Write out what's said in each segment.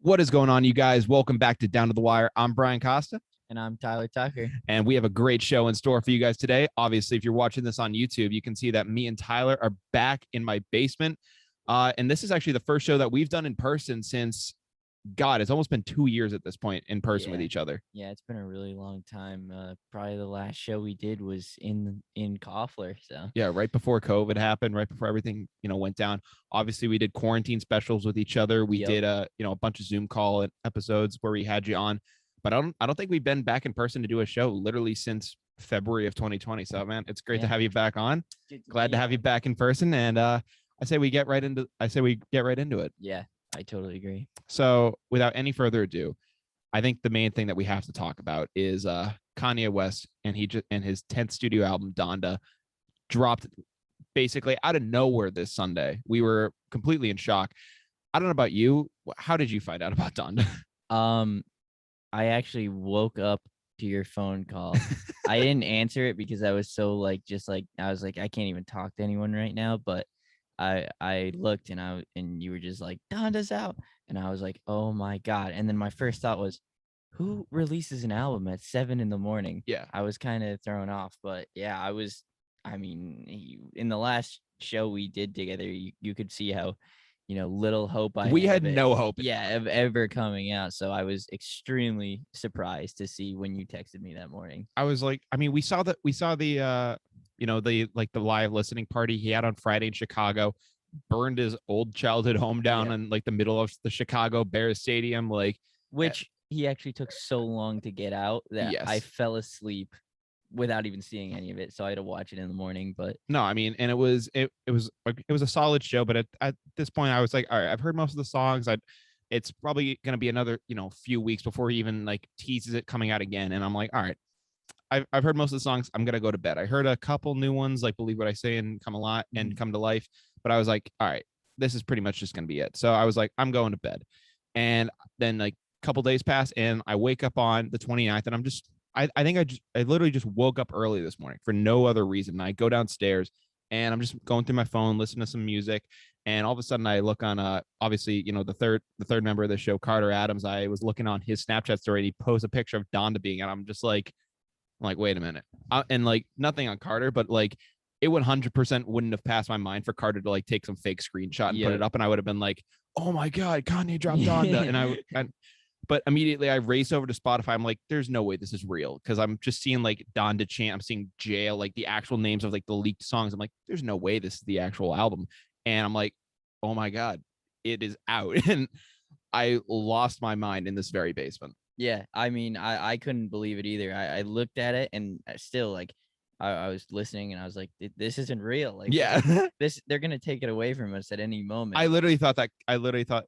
What is going on, you guys? Welcome back to Down to the Wire. I'm Brian Costa. And I'm Tyler Tucker. And we have a great show in store for you guys today. Obviously, if you're watching this on YouTube, you can see that me and Tyler are back in my basement. And this is actually the first show that we've done in person since, God, it's almost been 2 years at this point in person with each other. Yeah, it's been a really long time. Probably the last show we did was in Koffler. So yeah, right before COVID happened, right before everything, went down. Obviously, we did quarantine specials with each other. We did a bunch of Zoom call episodes where we had you on. But I don't think we've been back in person to do a show literally since February of 2020. So, man, it's great to have you back on. Glad to have you back in person. And I say we get right into it. Yeah, I totally agree. So, without any further ado, I think the main thing that we have to talk about is Kanye West and his 10th studio album Donda dropped basically out of nowhere this Sunday. We were completely in shock. I don't know about you. How did you find out about Donda? I actually woke up to your phone call. I didn't answer it because I was so I was like, I can't even talk to anyone right now. But I looked and you were just like, Donda's out. And I was like, oh my God. And then my first thought was, who releases an album at 7 a.m? Yeah. I was kind of thrown off, but yeah, in the last show we did together, you could see how, little hope we had no hope. Of ever coming out. So I was extremely surprised to see when you texted me that morning. I was like, we saw the the live listening party he had on Friday in Chicago, burned his old childhood home down in the middle of the Chicago Bears stadium, which he actually took so long to get out that I fell asleep without even seeing any of it, so I had to watch it in the morning. But no, and it was a solid show, but at this point I was like, all right, I've heard most of the songs. It's probably going to be another few weeks before he even teases it coming out again, and I'm like, all right, I've heard most of the songs. I'm gonna go to bed. I heard a couple new ones like Believe What I Say and Come a Lot and Come to Life, but I was like, all right, this is pretty much just gonna be it. So I was like, I'm going to bed. And then a couple days pass and I wake up on the 29th and I literally just woke up early this morning for no other reason. I go downstairs and I'm just going through my phone, listening to some music, and all of a sudden I look on obviously, the third member of the show, Carter Adams. I was looking on his Snapchat story and he posted a picture of Donda being out. I'm like, wait a minute. And nothing on Carter, but it 100% wouldn't have passed my mind for Carter to take some fake screenshot and put it up. And I would have been like, oh my God, Kanye dropped Donda. But immediately I race over to Spotify. I'm like, there's no way this is real. Cause I'm just seeing Donda chant. I'm seeing Jail, the actual names of the leaked songs. I'm like, there's no way this is the actual album. And I'm like, oh my God, it is out. And I lost my mind in this very basement. Yeah, I couldn't believe it either. I looked at it and still I was listening and I was like, this isn't real. They're gonna take it away from us at any moment. I literally thought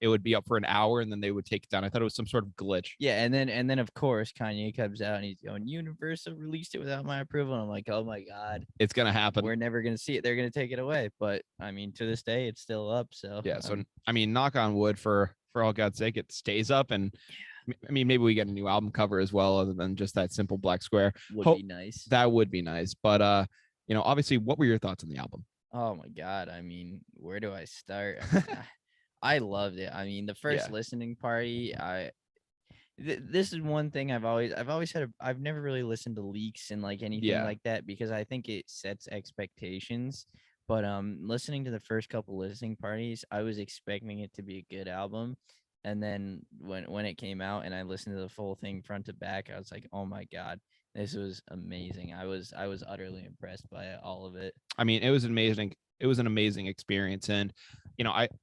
it would be up for an hour and then they would take it down. I thought it was some sort of glitch. Yeah, and then of course Kanye comes out and he's going, Universal released it without my approval. And I'm like, oh my God, it's gonna happen. We're never gonna see it. They're gonna take it away. But to this day, it's still up. So yeah. So knock on wood for all God's sake, it stays up. And maybe we get a new album cover as well, other than just that simple black square. Would be nice. That would be nice. But obviously, what were your thoughts on the album? Oh my God. Where do I start? I loved it. The first listening party, this is one thing I've always had. I've never really listened to leaks and anything like that because I think it sets expectations. But listening to the first couple listening parties, I was expecting it to be a good album. And then when it came out and I listened to the full thing front to back, I was like, oh my God, this was amazing. I was utterly impressed by all of it. It was amazing. It was an amazing experience. And,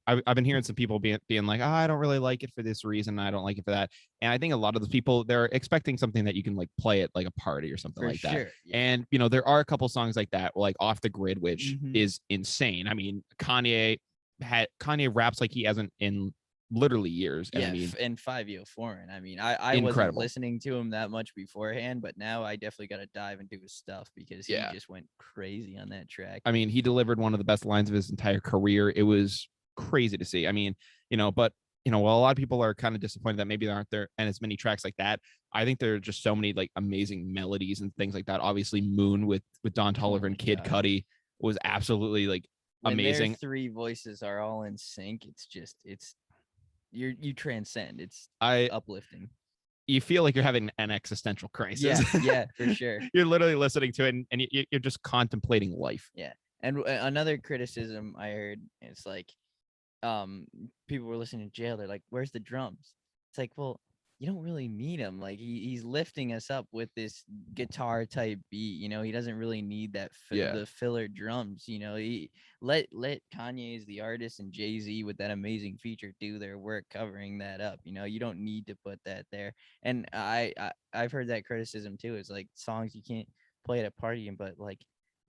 I've been hearing some people being like, oh, I don't really like it for this reason. I don't like it for that. And I think a lot of the people, they're expecting something that you can play at a party or something for like sure. that. Yeah. And, there are a couple songs like that, Off the Grid, which is insane. Kanye raps like he hasn't in literally years. Yeah, and 5 year foreign. I wasn't listening to him that much beforehand, but now I definitely got to dive into his stuff because he just went crazy on that track. He delivered one of the best lines of his entire career. It was crazy to see. But while a lot of people are kind of disappointed that maybe there aren't there and as many tracks like that, I think there are just so many amazing melodies and things like that. Obviously, Moon with Don Toliver and Kid Cudi was absolutely amazing. When their three voices are all in sync, it's you transcend. It's I uplifting. You feel like you're having an existential crisis. Yeah, for sure. You're literally listening to it and you're just contemplating life. Yeah. And another criticism I heard, it's like, people were listening to Jail. They're like, "Where's the drums?" It's like, well, you don't really need him. Like he's lifting us up with this guitar type beat. He doesn't really need that the filler drums. He let Kanye's the artist and Jay-Z with that amazing feature do their work covering that up. You don't need to put that there. And I've heard that criticism too. It's like songs you can't play at a party, but like,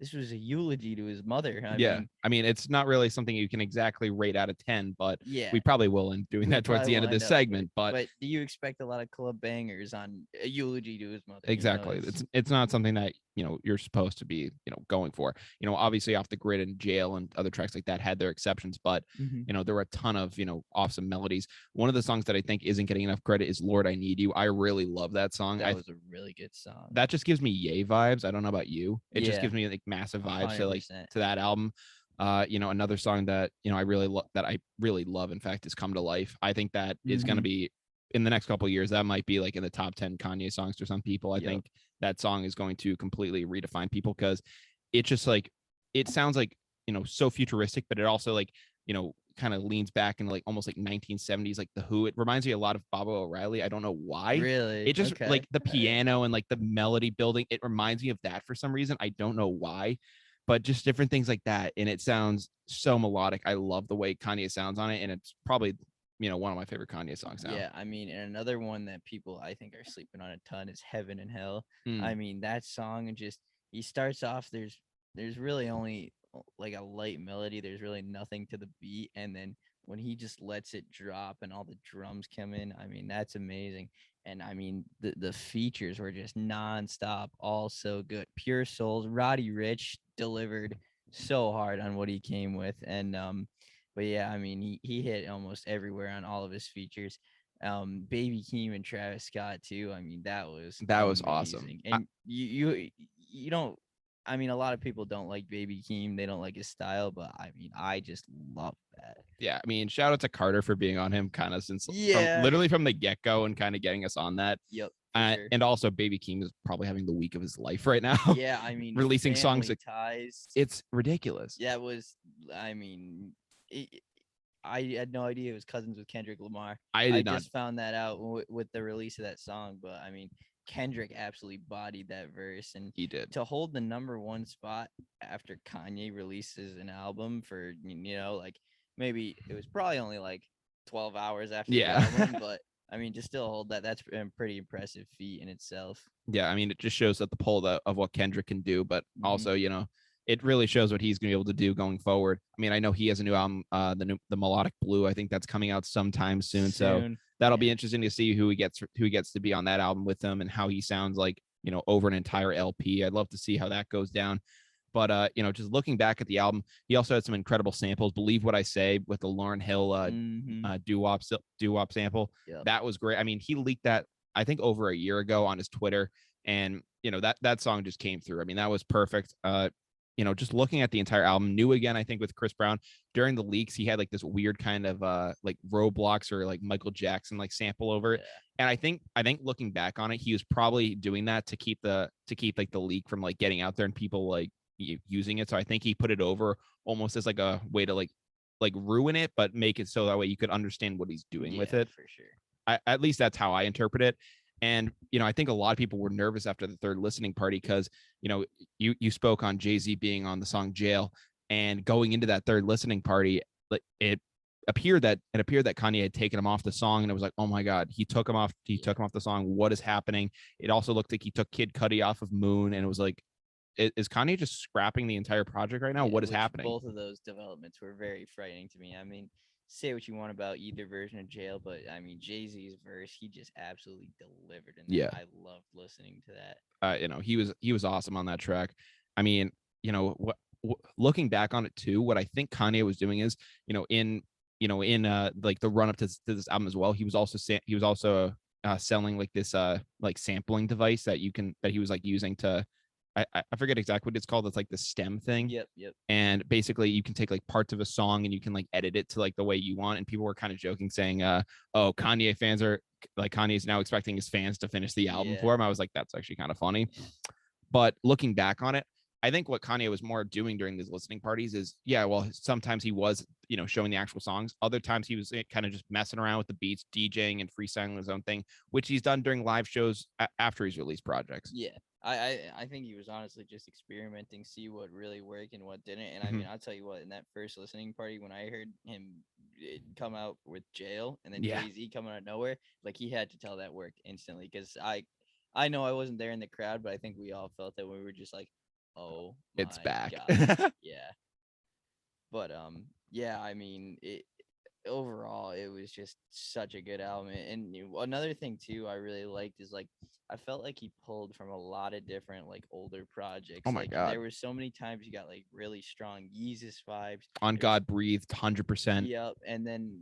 this was a eulogy to his mother. I mean, it's not really something you can exactly rate out of 10, but yeah, we probably will in doing that towards the end of this segment. But do you expect a lot of club bangers on a eulogy to his mother? Exactly. It's not something that you're supposed to be going for. Obviously Off the Grid and Jail and other tracks like that had their exceptions, but there were a ton of awesome melodies. One of the songs that I think isn't getting enough credit is Lord I Need You. I really love that song. That was a really good song. That just gives me yay vibes. I don't know about you. It just gives me like massive vibes to that album. Another song that I really love, in fact, is Come to Life. I think that is going to be, in the next couple of years, that might be like in the top 10 Kanye songs for some people. I think that song is going to completely redefine people, because it just like, it sounds like so futuristic, but it also like kind of leans back into like almost like 1970s, like The Who. It reminds me a lot of Baba O'Reilly. I don't know why. Really? It just like the piano and like the melody building, it reminds me of that for some reason. I don't know why, but just different things like that. And it sounds so melodic. I love the way Kanye sounds on it. And it's probably, one of my favorite Kanye songs now. Yeah, I mean, and another one that people I think are sleeping on a ton is Heaven and Hell. I mean, that song, and just, he starts off, there's really only like a light melody. There's really nothing to the beat. And then when he just lets it drop and all the drums come in, I mean, that's amazing. And I mean, the features were just nonstop, all so good. Pure Souls, Roddy Ricch delivered so hard on what he came with. And but yeah, I mean, he hit almost everywhere on all of his features. Baby Keem and Travis Scott too. I mean, that was awesome. And you don't. I mean, a lot of people don't like Baby Keem. They don't like his style, but I mean, I just love that. Yeah, I mean, shout out to Carter for being on him kind of since literally from the get-go and kind of getting us on that. Yep. Sure. And also Baby Keem is probably having the week of his life right now. Yeah, I mean, releasing songs, Ties. It's ridiculous. Yeah, it was. I mean, I had no idea it was cousins with Kendrick Lamar. I just found that out with the release of that song. But I mean, Kendrick absolutely bodied that verse, and he did. To hold the #1 spot after Kanye releases an album for like, maybe it was probably only like 12 hours after the album, but I mean, to still hold that, that's a pretty impressive feat in itself. Yeah, I mean, it just shows that the pull of what Kendrick can do, but also it really shows what he's going to be able to do going forward. I mean, I know he has a new album, the Melodic Blue. I think that's coming out sometime soon. So that'll be interesting to see who he gets to be on that album with him, and how he sounds like, over an entire LP. I'd love to see how that goes down. But just looking back at the album, he also had some incredible samples. Believe What I Say with the Lauryn Hill doo-wop sample. Yep. That was great. I mean, he leaked that, I think, over a year ago on his Twitter, and that song just came through. I mean, that was perfect. Just looking at the entire album, New Again, I think with Chris Brown, during the leaks, he had like this weird kind of like Roblox or like Michael Jackson like sample over it. And I think looking back on it, he was probably doing that to keep like the leak from like getting out there and people like using it. So I think he put it over almost as like a way to like ruin it, but make it so that way you could understand what he's doing with it. For sure. At least that's how I interpret it. And, I think a lot of people were nervous after the third listening party because, you spoke on Jay-Z being on the song Jail, and going into that third listening party, it appeared that Kanye had taken him off the song, and it was like, oh my God, he took him off the song. What is happening? It also looked like he took Kid Cudi off of Moon, and it was like, is Kanye just scrapping the entire project right now? What is happening? Both of those developments were very frightening to me. I mean, say what you want about either version of Jail, but I mean, Jay-Z's verse, he just absolutely delivered in that. Yeah, I loved listening to that. He was awesome on that track. I mean, looking back on it too, what I think Kanye was doing is, in like the run up to this album as well, he was also selling like this like sampling device that he was like using to I forget exactly what it's called. It's like the stem thing. Yep. And basically you can take like parts of a song and you can like edit it to like the way you want. And people were kind of joking saying, oh, Kanye fans are like, Kanye is now expecting his fans to finish the album for him. I was like, that's actually kind of funny. But looking back on it, I think what Kanye was more doing during these listening parties is, well, sometimes he was, showing the actual songs. Other times he was kind of just messing around with the beats, DJing and freestyling his own thing, which he's done during live shows after he's released projects. Yeah. I think he was honestly just experimenting, see what really worked and what didn't. And I mean, I'll tell you what, in that first listening party, when I heard him come out with Jail and then Jay-Z coming out of nowhere, like he had to tell that work instantly. Because I know I wasn't there in the crowd, but I think we all felt that we were just like, oh, it's back. Yeah. But I mean, overall it was just such a good album. And another thing too I really liked is like I felt like he pulled from a lot of different like older projects. Oh my God. There were so many times you got like really strong Yeezus vibes. On God Breathed, 100%. Yep. And then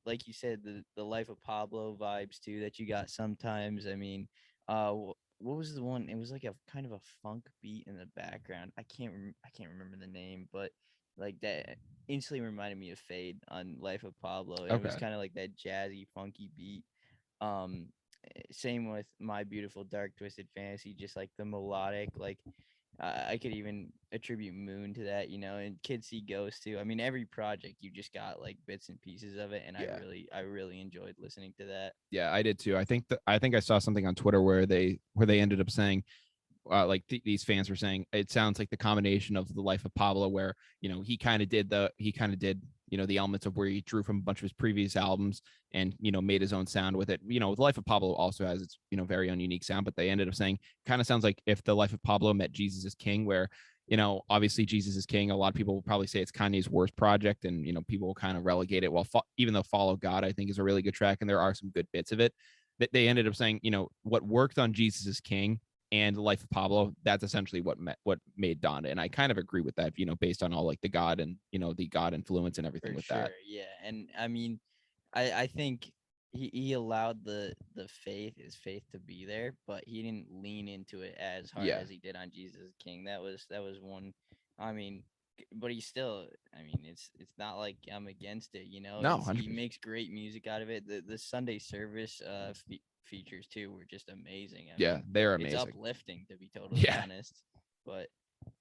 like you said, the Life of Pablo vibes too that you got sometimes. I mean, what was the one? It was like a kind of a funk beat in the background. I can't remember the name, but like that instantly reminded me of Fade on Life of Pablo. It was kind of like that jazzy, funky beat. Same with My Beautiful Dark Twisted Fantasy, just like the melodic, like I could even attribute Moon to that, and Kids See Ghosts too. I mean, every project you just got like bits and pieces of it, and I really enjoyed listening to that. Yeah, I did too. I think I saw something on Twitter where they ended up saying, these fans were saying it sounds like the combination of the Life of Pablo, where he kind of did the elements of where he drew from a bunch of his previous albums and made his own sound with it. The Life of Pablo also has its very own unique sound, but they ended up saying kind of sounds like if the Life of Pablo met Jesus is King, where obviously Jesus is King, a lot of people will probably say it's Kanye's worst project, and people will kind of relegate it, while even though Follow God I think is a really good track and there are some good bits of it, that they ended up saying what worked on Jesus is King and Life of Pablo, that's essentially what made Donda. And I kind of agree with that, based on all like the God and, the God influence and everything with that. Yeah. And I mean, I think he allowed his faith to be there, but he didn't lean into it as hard as he did on Jesus King. That was one, I mean, but he still, I mean, it's not like I'm against it, No, he makes great music out of it. The Sunday service features too were just amazing. I mean, they're amazing. It's uplifting, to be totally honest. But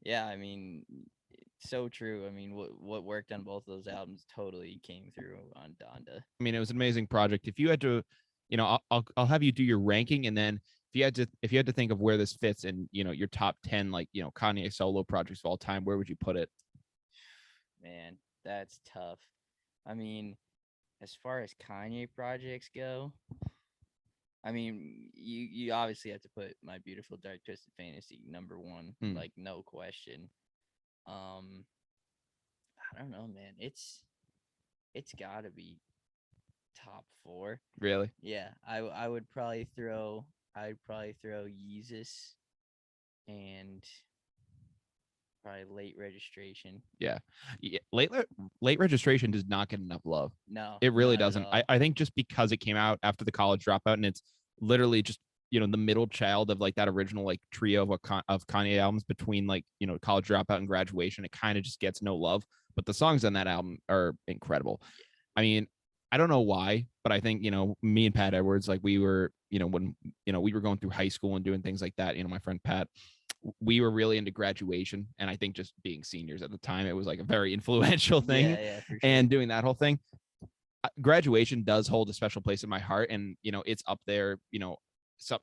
I mean, it's so true. I mean, what worked on both of those albums totally came through on Donda. I mean, it was an amazing project. If you had to, I'll have you do your ranking, and then if you had to think of where this fits in, your top 10 like Kanye solo projects of all time, where would you put it? Man, that's tough. I mean, as far as Kanye projects go, I mean, you obviously have to put My Beautiful Dark Twisted Fantasy number one, like no question. I don't know, man. It's got to be top 4. Really? Yeah, I would probably throw Yeezus and probably Late Registration. Yeah. Late Registration does not get enough love. No, it really doesn't. I think just because it came out after the College Dropout, and it's literally just the middle child of like that original like trio of Kanye albums between like College Dropout and Graduation, it kind of just gets no love. But the songs on that album are incredible. I mean, I don't know why, but I think me and Pat Edwards, like we were when we were going through high school and doing things like that, my friend Pat, we were really into Graduation, and I think just being seniors at the time, it was like a very influential thing. Yeah, for sure. And doing that whole thing, Graduation does hold a special place in my heart, and it's up there.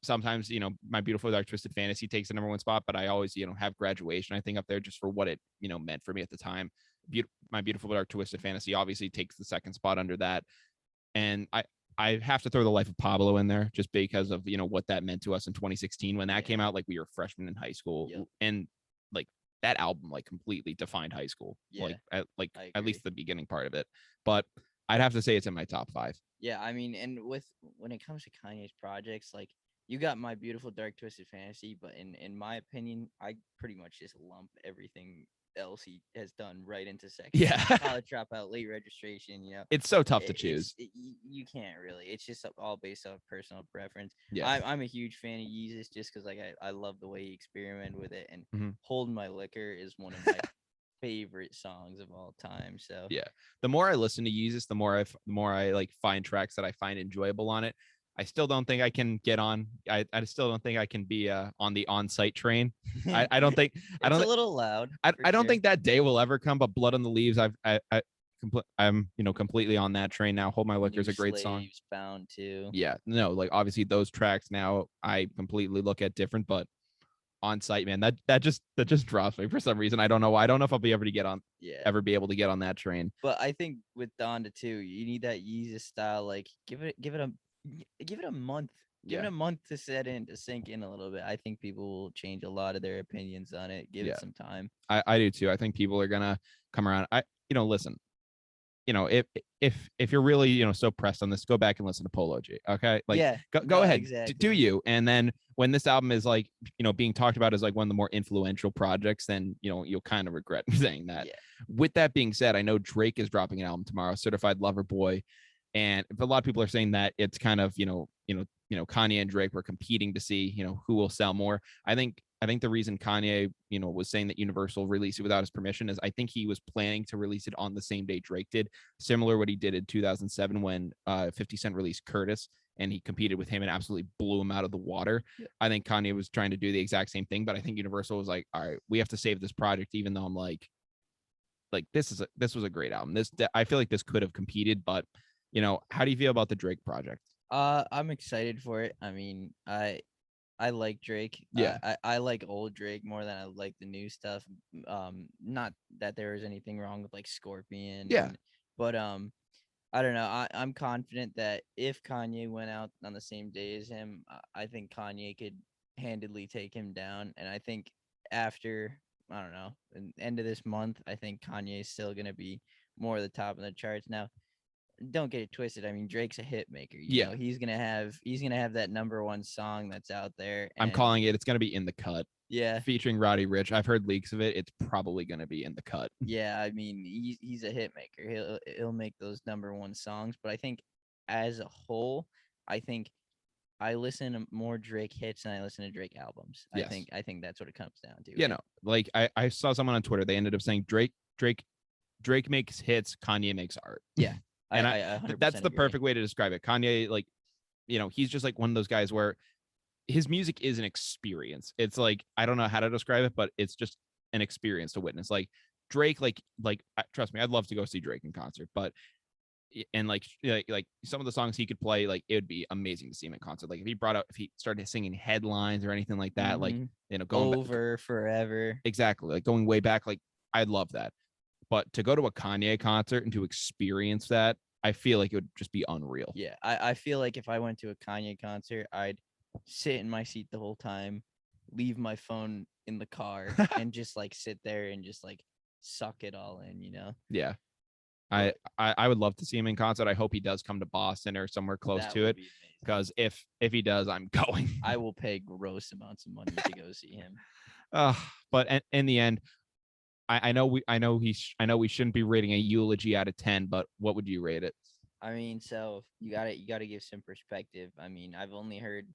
Sometimes My Beautiful Dark Twisted Fantasy takes the number 1 spot, but I always have Graduation, I think, up there just for what it meant for me at the time. My Beautiful Dark Twisted Fantasy obviously takes the 2nd spot under that, and I have to throw the Life of Pablo in there just because of what that meant to us in 2016 when that came out. Like we were freshmen in high school, and like that album like completely defined high school, at least the beginning part of it. But I'd have to say it's in my top 5. Yeah, I mean, and when it comes to Kanye's projects, like you got My Beautiful Dark Twisted Fantasy, but in my opinion, I pretty much just lump everything else he has done right into second. Yeah. College Dropout, Late Registration, it's so tough to choose. you can't really. It's just all based off personal preference. Yeah. I'm a huge fan of Yeezus just because like I love the way he experimented with it, and Mhm. Hold My Liquor is one of my favorite songs of all time. So Yeah. The more I listen to Yeezus, the more I like find tracks that I find enjoyable on it. I still don't think I can get on. I still don't think I can be on the on-site train. I don't think I it's don't a little loud. I don't Sure. think that day will ever come. But Blood on the Leaves, I'm completely on that train now. Hold My Liquor is New a great song. Slaves Bound too. Yeah, no, like obviously those tracks now I completely look at different, but on site, man, that just drops me for some reason. I don't know why. I don't know if I'll be able to get on Yeah. ever be able to get on that train. But I think with Donda too, you need that Yeezus style. Like give it a month. Give it Yeah. a month to to sink in a little bit. I think people will change a lot of their opinions on it. Give Yeah. it some time. I do too. I think people are gonna come around. Listen, if you're really so pressed on this, go back and listen to Polo G. Okay, like Yeah. go No, ahead, exactly. do you? And then when this album is like being talked about as like one of the more influential projects, then you'll kind of regret saying that. Yeah. With that being said, I know Drake is dropping an album tomorrow, Certified Lover Boy, and a lot of people are saying that it's kind of Kanye and Drake were competing to see who will sell more. I think the reason Kanye, was saying that Universal released it without his permission is I think he was planning to release it on the same day Drake did, similar to what he did in 2007 when 50 Cent released Curtis and he competed with him and absolutely blew him out of the water. Yeah. I think Kanye was trying to do the exact same thing, but I think Universal was like, all right, we have to save this project, even though I'm like this was a great album. I feel like this could have competed, but how do you feel about the Drake project? I'm excited for it. I mean, I like Drake. Yeah. I like old Drake more than I like the new stuff. Not that there is anything wrong with like Scorpion. Yeah. But I don't know. I'm confident that if Kanye went out on the same day as him, I think Kanye could handedly take him down. And I think after, I don't know, the end of this month, I think Kanye is still gonna be more at the top of the charts. Now, don't get it twisted. I mean, Drake's a hit maker. You know, he's gonna have that number one song that's out there. I'm calling it. It's gonna be In the Cut. Yeah, featuring Roddy Ricch. I've heard leaks of it. It's probably gonna be In the Cut. Yeah, I mean, he's a hit maker. He'll make those number one songs. But I think as a whole, I think I listen to more Drake hits than I listen to Drake albums. Yes. I think that's what it comes down to. Yeah, right? No, like I saw someone on Twitter. They ended up saying Drake makes hits, Kanye makes art. Yeah. And that's the agree. perfect way to describe it. Kanye, like, he's just like one of those guys where his music is an experience. It's like, I don't know how to describe it, but it's just an experience to witness. Like Drake, like trust me, I'd love to go see Drake in concert, but like some of the songs he could play, like it would be amazing to see him in concert. Like if he started singing Headlines or anything like that, like going over forever. Exactly, like going way back, like I'd love that. But to go to a Kanye concert and to experience that, I feel like it would just be unreal. Yeah, I feel like if I went to a Kanye concert, I'd sit in my seat the whole time, leave my phone in the car, and just like sit there and just like suck it all in, Yeah. I would love to see him in concert. I hope he does come to Boston or somewhere close to it, because if he does, I'm going. I will pay gross amounts of money to go see him. But in the end, I know we shouldn't be rating a eulogy out of 10, but what would you rate it? I mean, so you gotta give some perspective. I mean, I've only heard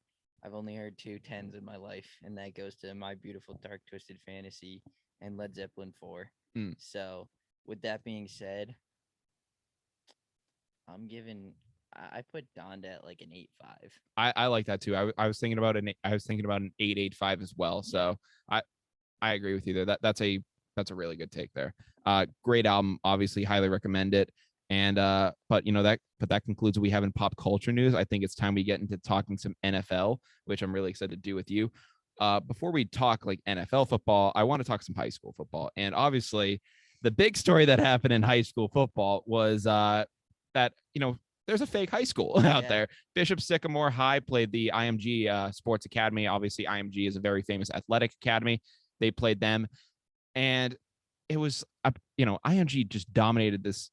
2 10s in my life, and that goes to My Beautiful Dark Twisted Fantasy and Led Zeppelin 4. So with that being said, I put Donda at like an 8.5. I like that too. I was thinking about an 8.85 as well. So I agree with you there. That's a really good take there. Great album, obviously highly recommend it. And but that concludes what we have in pop culture news. I think it's time we get into talking some NFL, which I'm really excited to do with you. Before we talk like NFL football, I want to talk some high school football. And obviously the big story that happened in high school football was that there's a fake high school out there. Bishop Sycamore High played the IMG Sports Academy. Obviously, IMG is a very famous athletic academy. They played them, and it was IMG just dominated this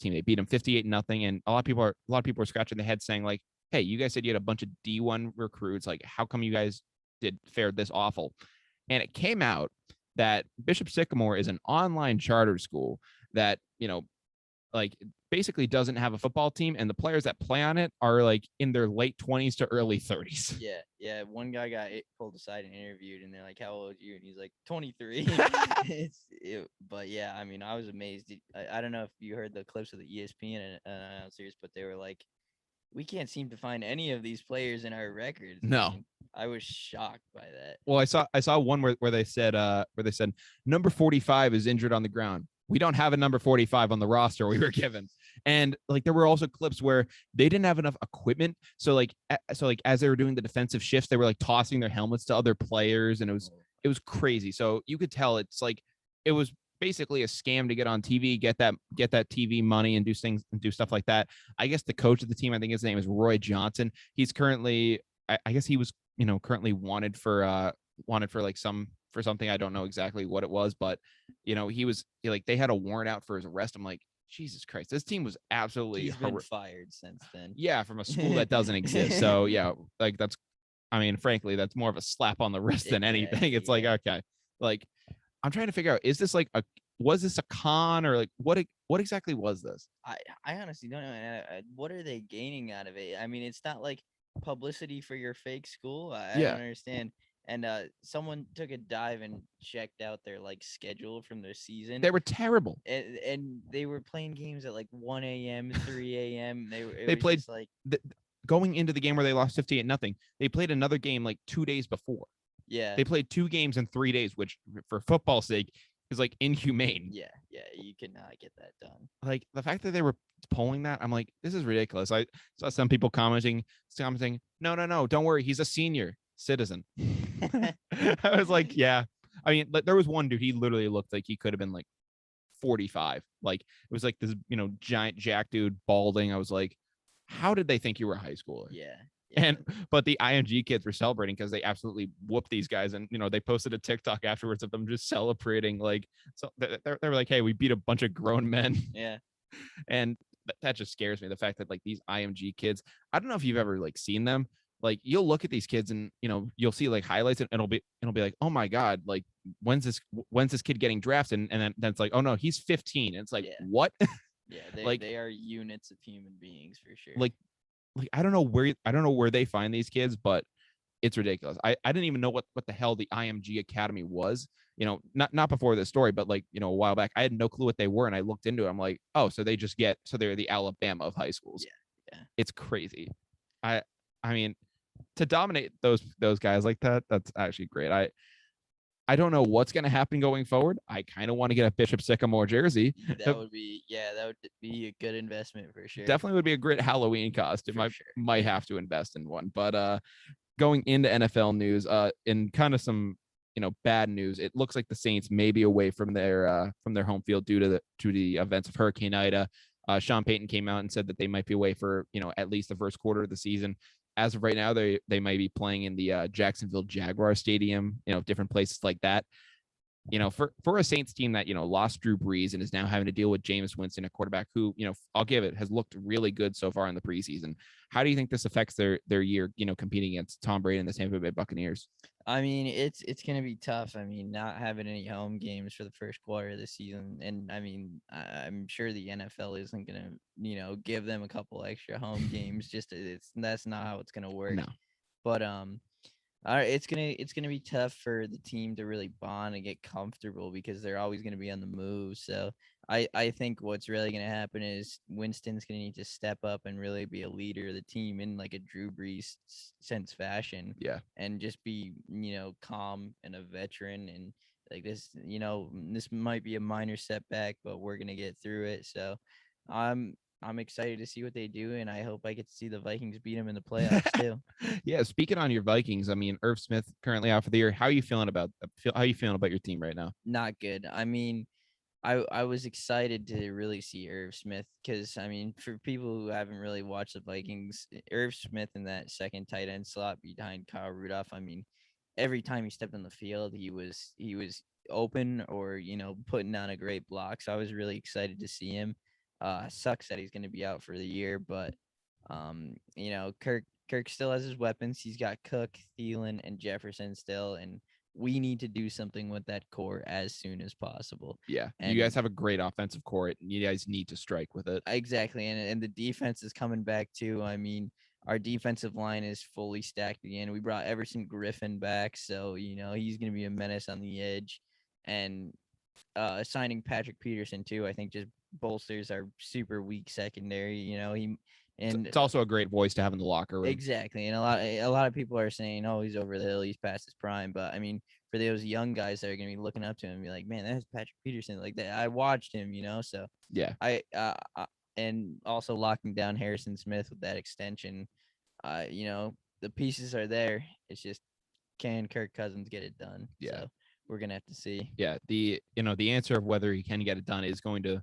team. They beat them 58-0, and a lot of people are scratching their head saying like, "Hey, you guys said you had a bunch of D1 recruits. Like, how come you guys fared this awful?" And it came out that Bishop Sycamore is an online charter school that like basically doesn't have a football team, and the players that play on it are like in their late 20s to early 30s. Yeah. One guy got pulled aside and interviewed, and they're like, "How old are you?" And he's like, 23. But yeah, I mean, I was amazed. I don't know if you heard the clips of the ESPN announcers, but they were like, "We can't seem to find any of these players in our records." No. I mean, I was shocked by that. Well, I saw one where they said number 45 is injured on the ground. We don't have a number 45 on the roster we were given. And like there were also clips where they didn't have enough equipment. So like as they were doing the defensive shifts, they were like tossing their helmets to other players, and it was crazy. So you could tell it's like it was basically a scam to get on TV, get that TV money and do stuff like that. I guess the coach of the team, I think his name is Roy Johnson. He's currently I guess he was, currently wanted for something. I don't know exactly what it was, but he was like, they had a warrant out for his arrest. I'm like, Jesus Christ, this team was absolutely He's been fired since then. Yeah, from a school that doesn't exist. So yeah, like frankly, that's more of a slap on the wrist than anything. It's like, okay, like I'm trying to figure out, is this like was this a con, or like what exactly was this? I honestly don't know. What are they gaining out of it? I mean, it's not like publicity for your fake school. I don't understand. And someone took a dive and checked out their like schedule from their season. They were terrible, and they were playing games at like 1 a.m., 3 a.m. They played like going into the game where they lost 58-0. They played another game like 2 days before. Yeah, they played 2 games in 3 days, which for football's sake is like inhumane. Yeah, you cannot get that done. Like the fact that they were polling that, I'm like, this is ridiculous. I saw some people commenting, no, don't worry, he's a senior citizen. I was like, yeah. I mean, there was one dude, he literally looked like he could have been like 45. Like it was like this, giant jack dude, balding. I was like, how did they think you were a high schooler? Yeah. But the IMG kids were celebrating because they absolutely whooped these guys, and they posted a TikTok afterwards of them just celebrating. Like, so they were like, hey, we beat a bunch of grown men. Yeah. And that just scares me, the fact that like these IMG kids, I don't know if you've ever like seen them. Like you'll look at these kids and you'll see like highlights, and it'll be like, oh my god, like when's this kid getting drafted, and then it's like, oh no, he's 15. And it's like, what? Yeah, they are units of human beings for sure. Like I don't know where they find these kids, but it's ridiculous. I didn't even know what the hell the IMG Academy was. Not before this story, but like a while back, I had no clue what they were, and I looked into it. I'm like, oh, so they're the Alabama of high schools. Yeah. It's crazy. I mean, to dominate those guys like that, that's actually great. I don't know what's going to happen going forward. I kind of want to get a Bishop Sycamore jersey. That would be a good investment for sure. Definitely would be a great Halloween costume. I might have to invest in one. But going into NFL news, in kind of some bad news, it looks like the Saints may be away from their home field due to the events of Hurricane Ida. Sean Payton came out and said that they might be away for at least the first quarter of the season. As of right now, they might be playing in the Jacksonville Jaguar Stadium, different places like that. For a Saints team that, lost Drew Brees and is now having to deal with Jameis Winston, a quarterback who, I'll give it, has looked really good so far in the preseason. How do you think this affects their year, competing against Tom Brady and the Tampa Bay Buccaneers? I mean, it's going to be tough. I mean, not having any home games for the first quarter of the season. And I mean, I'm sure the NFL isn't going to, give them a couple extra home games. That's not how it's going to work. No. But, it's gonna be tough for the team to really bond and get comfortable because they're always gonna be on the move. So I think what's really gonna happen is Winston's gonna need to step up and really be a leader of the team in like a Drew Brees sense fashion. Yeah. And just be calm and a veteran, and like this might be a minor setback, but we're gonna get through it. So I'm excited to see what they do, and I hope I get to see the Vikings beat them in the playoffs too. Yeah, speaking on your Vikings, I mean, Irv Smith currently out for the year. How are you feeling about your team right now? Not good. I mean, I was excited to really see Irv Smith because, I mean, for people who haven't really watched the Vikings, Irv Smith in that second tight end slot behind Kyle Rudolph, I mean, every time he stepped on the field, he was open or, putting down a great block. So I was really excited to see him. Sucks that he's going to be out for the year, but Kirk still has his weapons. He's got Cook, Thielen, and Jefferson still, and we need to do something with that core as soon as possible. Yeah. You guys And have a great offensive core. You guys need to strike with it. exactly, and the defense is coming back too. I mean, our defensive line is fully stacked again. We brought Everson Griffin back, so he's going to be a menace on the edge. And signing Patrick Peterson too, I think just bolsters our super weak secondary. It's also a great voice to have in the locker room. Exactly, and a lot of people are saying, "Oh, he's over the hill, he's past his prime." But I mean, for those young guys that are going to be looking up to him, and be like, "Man, that's Patrick Peterson." Like that, I watched him, So yeah, and also locking down Harrison Smith with that extension. The pieces are there. It's just, can Kirk Cousins get it done? Yeah. So we're gonna have to see. Yeah, the answer of whether he can get it done is going to,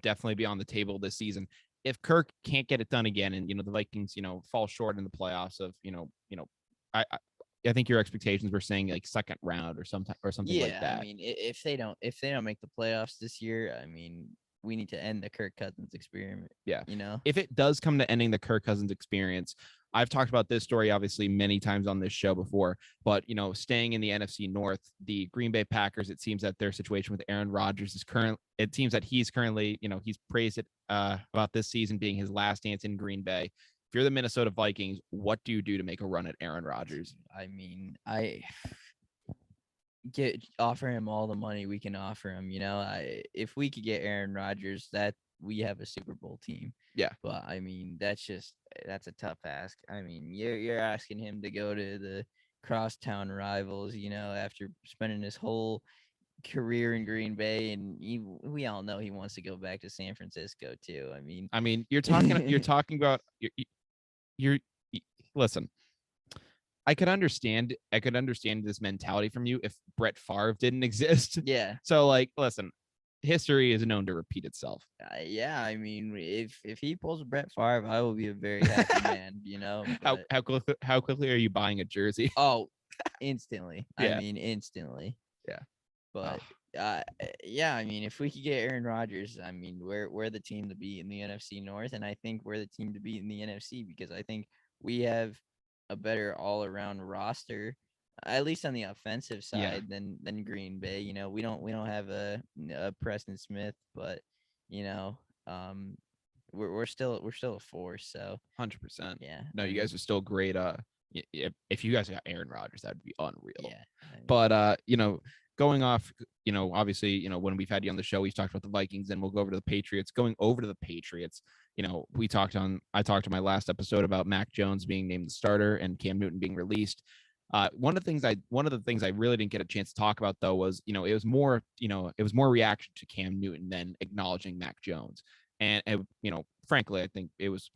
definitely be on the table this season. If Kirk can't get it done again, and the Vikings, fall short in the playoffs of, I think your expectations were saying like second round or something like that. I mean, if they don't make the playoffs this year, I mean, we need to end the Kirk Cousins experiment. Yeah. If it does come to ending the Kirk Cousins experience, I've talked about this story obviously many times on this show before, but staying in the NFC North, the Green Bay Packers, it seems that their situation with Aaron Rodgers is it seems that he's currently, he's praised it about this season being his last dance in Green Bay. If you're the Minnesota Vikings, what do you do to make a run at Aaron Rodgers? I mean, offer him all the money we can offer him. If we could get Aaron Rodgers, that we have a Super Bowl team. Yeah. But I mean, that's a tough ask. I mean, you're asking him to go to the crosstown rivals, after spending his whole career in Green Bay, and we all know he wants to go back to San Francisco too. I mean, you're talking about you're listen. I could understand this mentality from you if Brett Favre didn't exist. Yeah. So like, listen, history is known to repeat itself. Yeah, I mean, if he pulls Brett Favre, I will be a very happy man. But how quickly are you buying a jersey? Oh, instantly. Yeah. I mean, instantly. Yeah. But yeah, I mean, if we could get Aaron Rodgers, I mean, we're the team to beat in the NFC North, and I think we're the team to beat in the NFC because I think we have a better all-around roster, at least on the offensive side, than Green Bay. We don't have a Preston Smith, but we're still a force. So 100%. Yeah. No, you guys are still great. If you guys got Aaron Rodgers, that'd be unreal. Yeah. But going off, obviously, when we've had you on the show, we've talked about the Vikings, and we'll go over to the Patriots. Going over to the Patriots, I talked on my last episode about Mac Jones being named the starter and Cam Newton being released. One of the things I really didn't get a chance to talk about though was, it was more reaction to Cam Newton than acknowledging Mac Jones. And frankly, I think it was,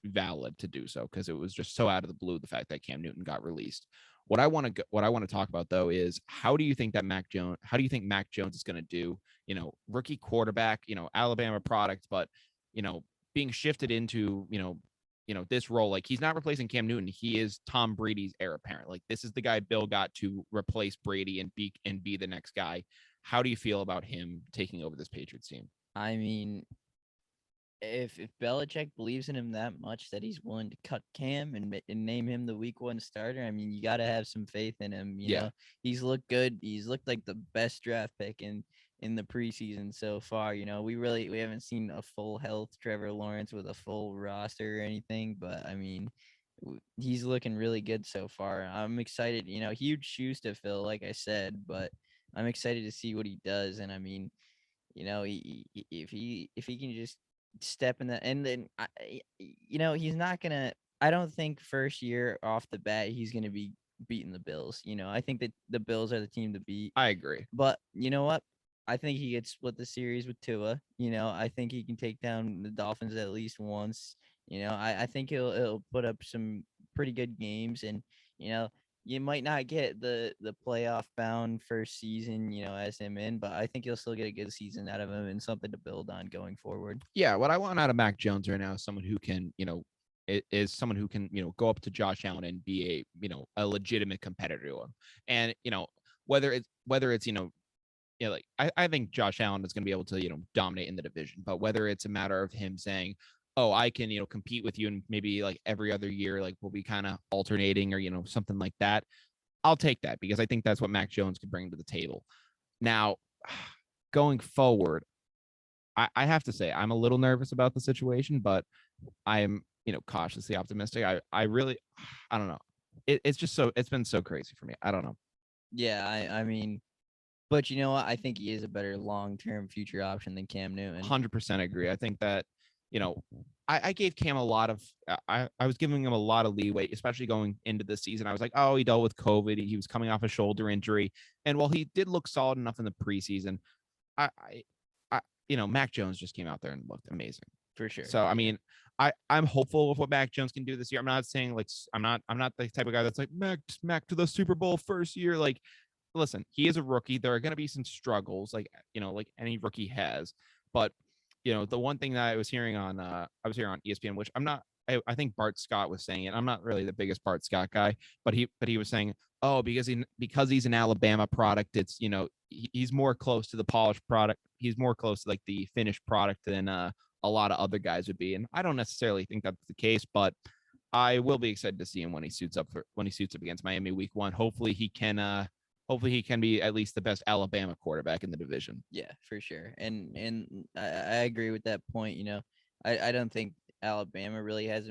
valid to do so because it was just so out of the blue, the fact that Cam Newton got released. What I want to talk about though is how do you think Mac Jones is going to do? Rookie quarterback, Alabama product, but being shifted into this role, like he's not replacing Cam Newton. He is Tom Brady's heir apparent. Like this is the guy Bill got to replace Brady and be the next guy. How do you feel about him taking over this Patriots team? I mean, if Belichick believes in him that much that he's willing to cut Cam and name him the week 1 starter, I mean, you got to have some faith in him. You know, he's looked good. He's looked like the best draft pick in the preseason so far. We haven't seen a full health Trevor Lawrence with a full roster or anything, but I mean, he's looking really good so far. I'm excited. Huge shoes to fill, like I said, but I'm excited to see what he does. And I mean, if he can just step in the, and then he's not gonna, I don't think first year off the bat he's gonna be beating the Bills. I think that the Bills are the team to beat. I agree, but you know what, I think he could split the series with Tua. I think he can take down the Dolphins at least once. I think he'll put up some pretty good games, and you might not get the playoff bound first season, as him in, but I think you'll still get a good season out of him and something to build on going forward. Yeah, what I want out of Mac Jones right now is someone who can, someone who can, go up to Josh Allen and be a legitimate competitor to him. And, whether it's, like I think Josh Allen is going to be able to, dominate in the division, but whether it's a matter of him saying, oh, I can, compete with you, and maybe like every other year, like we'll be kind of alternating or, something like that. I'll take that because I think that's what Mac Jones could bring to the table. Now, going forward, I have to say I'm a little nervous about the situation, but I am, cautiously optimistic. I really, I don't know. It's just it's been so crazy for me. I don't know. Yeah, I mean, but you know what? I think he is a better long-term future option than Cam Newton. 100% agree. I think that, I gave Cam a lot of, I was giving him a lot of leeway, especially going into the season. I was like, oh, he dealt with COVID. He was coming off a shoulder injury. And while he did look solid enough in the preseason, I Mac Jones just came out there and looked amazing. For sure. So, I mean, I'm hopeful of what Mac Jones can do this year. I'm not saying like, I'm not the type of guy that's like Mac to the Super Bowl first year. Like, listen, he is a rookie. There are going to be some struggles, like any rookie has. But the one thing that I was hearing on ESPN, which I think Bart Scott was saying it. I'm not really the biggest Bart Scott guy, but he was saying, oh, because he's an Alabama product, it's he's more close to the polished product. He's more close to like the finished product than a lot of other guys would be. And I don't necessarily think that's the case, but I will be excited to see him when he suits up against Miami week 1. Hopefully he can be at least the best Alabama quarterback in the division. Yeah, for sure. And I agree with that point. I don't think Alabama really has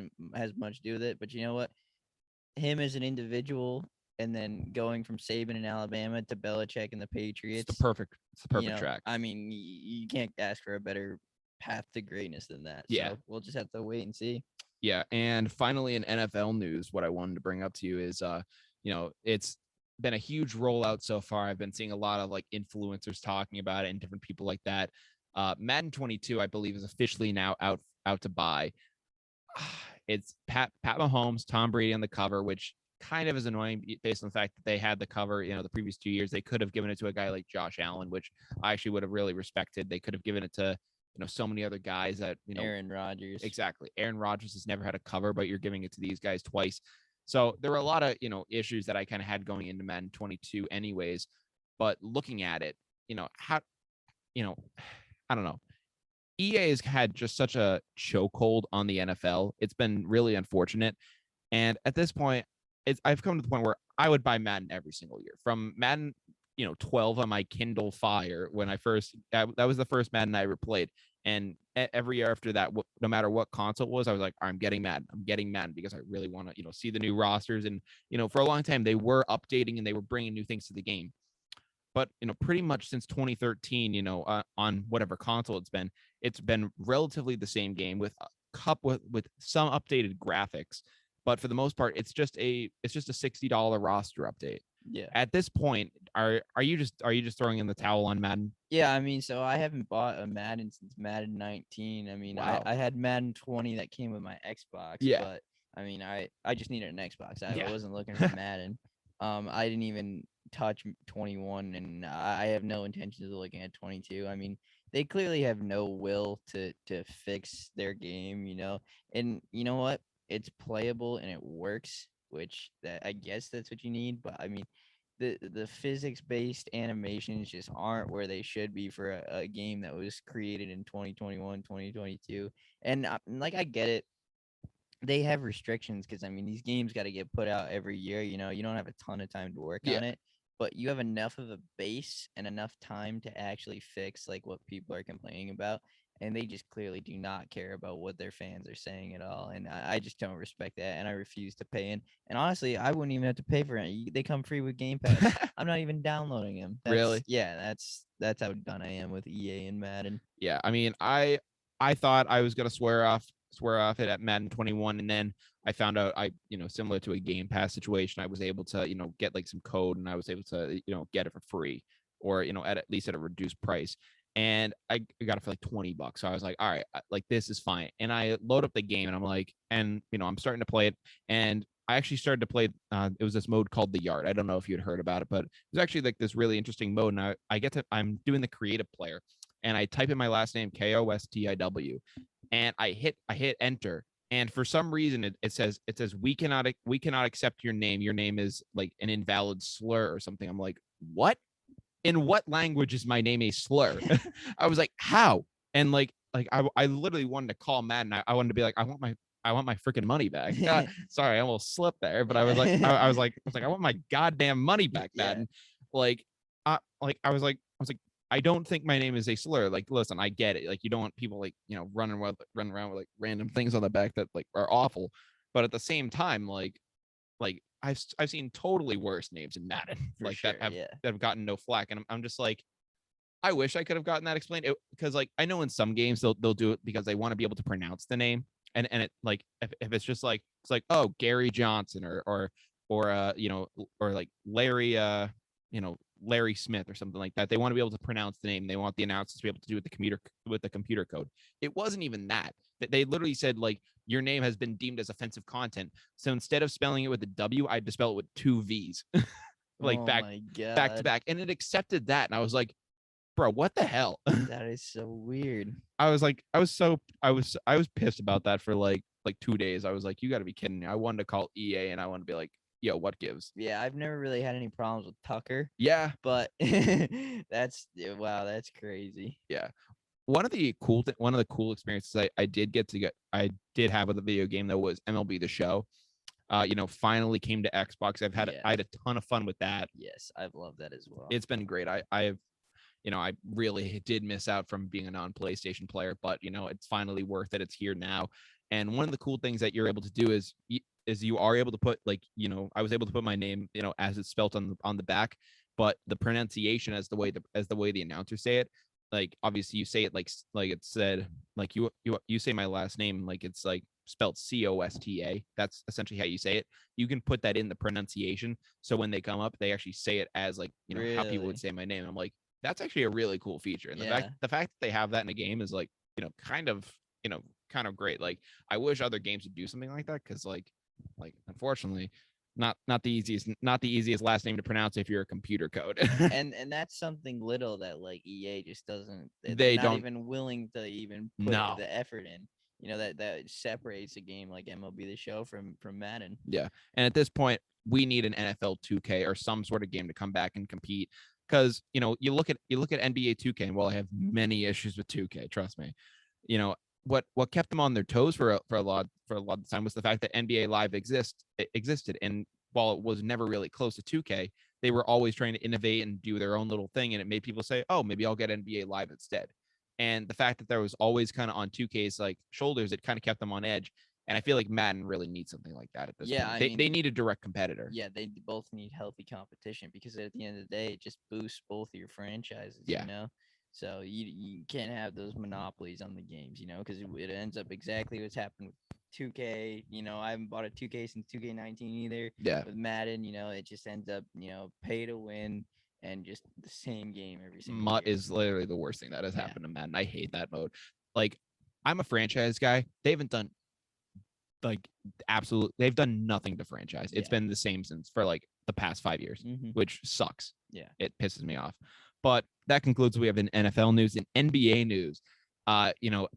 much to do with it, but you know what? Him as an individual, and then going from Saban in Alabama to Belichick and the Patriots. It's the perfect track. I mean, you can't ask for a better path to greatness than that. Yeah. So we'll just have to wait and see. Yeah. And finally, in NFL news, what I wanted to bring up to you is, it's been a huge rollout so far. I've been seeing a lot of like influencers talking about it and different people like that. Madden 22, I believe, is officially now out to buy. It's Pat Mahomes, Tom Brady on the cover, which kind of is annoying based on the fact that they had the cover, the previous 2 years. They could have given it to a guy like Josh Allen, which I actually would have really respected. They could have given it to, so many other guys that, Aaron Rodgers. Exactly. Aaron Rodgers has never had a cover, but you're giving it to these guys twice. So there were a lot of, issues that I kind of had going into Madden 22 anyways, but looking at it, I don't know. EA has had just such a chokehold on the NFL. It's been really unfortunate. And at this point, I've come to the point where I would buy Madden every single year. From Madden, 12 on my Kindle Fire when that was the first Madden I ever played. And every year after that, no matter what console it was, I was like, I'm getting Madden because I really want to, see the new rosters. And, for a long time, they were updating and they were bringing new things to the game. But, pretty much since 2013, on whatever console it's been relatively the same game with some updated graphics. But for the most part, it's just a $60 roster update. Yeah. At this point, are you just throwing in the towel on Madden? Yeah, I mean, so I haven't bought a Madden since Madden 19. I mean, wow. I had Madden 20 that came with my Xbox. Yeah. But I mean, I just needed an Xbox. I wasn't looking for Madden. I didn't even touch 21, and I have no intentions of looking at 22. I mean, they clearly have no will to fix their game, and you know what? It's playable and it works, which I guess that's what you need. But I mean, the physics-based animations just aren't where they should be for a game that was created in 2021, 2022. And I get it. They have restrictions because, I mean, these games got to get put out every year. You don't have a ton of time to work on it, but you have enough of a base and enough time to actually fix like what people are complaining about. And they just clearly do not care about what their fans are saying at all. And I just don't respect that. And I refuse to pay in. And honestly, I wouldn't even have to pay for it. They come free with Game Pass. I'm not even downloading them. Really? Yeah, that's how done I am with EA and Madden. Yeah, I mean, I thought I was gonna swear off it at Madden 21, and then I found out similar to a Game Pass situation, I was able to get like some code, and I was able to get it for free, or at least at a reduced price. And I got it for like $20. So I was like, all right, like this is fine. And I load up the game and I'm like, and I'm starting to play it. And I actually started to play, it was this mode called the Yard. I don't know if you'd heard about it, but it was actually like this really interesting mode. And I'm doing the creative player and I type in my last name, Kostiw, and I hit enter. And for some reason it says, we cannot accept your name. Your name is like an invalid slur or something. I'm like, what? In what language is my name a slur? I was like, how? And like I literally wanted to call Madden. I wanted to be like, I I want my freaking money back. Sorry, I almost slipped there, but I was like, I was like, I want my goddamn money back, Madden. Like, I was like, I don't think my name is a slur. Like, listen, I get it. Like, you don't want people like, running around with like random things on the back that like are awful. But at the same time, like I've seen totally worse names in Madden, like sure, that have gotten no flack, and I'm just like, I wish I could have gotten that explained, because like I know in some games they'll do it because they want to be able to pronounce the name, and it like if it's just like it's like, oh, Gary Johnson or or like Larry Larry Smith or something like that. They want to be able to pronounce the name. They want the announcers to be able to do it with the computer code. It wasn't even that. They literally said like, your name has been deemed as offensive content. So instead of spelling it with a W, I had to spell it with 2 V's, like back to back, and it accepted that, and I was like, bro, what the hell? That is so weird. I was pissed about that for like 2 days. I was like, you got to be kidding me. I wanted to call EA and I want to be like, yo, what gives? Yeah, I've never really had any problems with Tucker. Yeah, but that's crazy. Yeah, one of the cool experiences I did have with a video game that was MLB The Show. Finally came to Xbox. I had a ton of fun with that. Yes, I've loved that as well. It's been great. I really did miss out from being a non-PlayStation player, but it's finally worth it. It's here now. And one of the cool things that you're able to do is you are able to put like, I was able to put my name, as it's spelt on the back, but the pronunciation as the way the announcers say it, like obviously you say it like it said, like you say my last name like it's like spelled Costa. That's essentially how you say it. You can put that in the pronunciation, so when they come up, they actually say it as like how people would say my name. I'm like, that's actually a really cool feature, and the fact that they have that in a game is like kind of great. Like, I wish other games would do something like that, because like unfortunately not the easiest last name to pronounce if you're a computer code. and that's something little that like EA just doesn't, they not don't even willing to even put the effort in, that separates a game like MLB The Show from Madden. Yeah, and at this point we need an NFL 2K or some sort of game to come back and compete, because you look at NBA 2K, and while I have many issues with 2K, trust me, what kept them on their toes for a lot of time was the fact that NBA Live existed, and while it was never really close to 2K, they were always trying to innovate and do their own little thing, and it made people say, oh, maybe I'll get NBA Live instead. And the fact that there was always kind of on 2K's like shoulders, it kind of kept them on edge. And I feel like Madden really needs something like that at this point. They need a direct competitor. Yeah, they both need healthy competition, because at the end of the day, it just boosts both of your franchises. So you can't have those monopolies on the games, because it ends up exactly what's happened with 2K. I haven't bought a 2K since 2K19 either. Yeah. With Madden, it just ends up, pay to win and just the same game every single MUT year. is literally the worst thing that has happened to Madden. I hate that mode. Like, I'm a franchise guy. They haven't done they've done nothing to franchise. It's been the same since for like the past 5 years, which sucks. Yeah, it pisses me off. But that concludes. We have an NFL news and NBA news.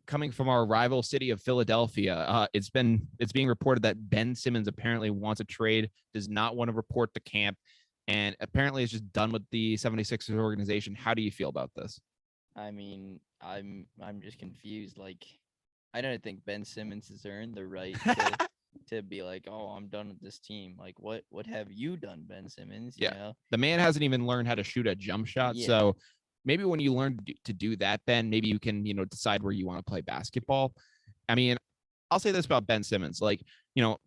Coming from our rival city of Philadelphia, it's being reported that Ben Simmons apparently wants a trade, does not want to report to camp, and apparently is just done with the 76ers organization. How do you feel about this? I mean, I'm just confused. Like, I don't think Ben Simmons has earned the right to be like, oh, I'm done with this team. Like, what have you done, Ben Simmons? The man hasn't even learned how to shoot a jump shot. Yeah. So maybe when you learn to do that, Ben, maybe you can, decide where you want to play basketball. I mean, I'll say this about Ben Simmons. Like,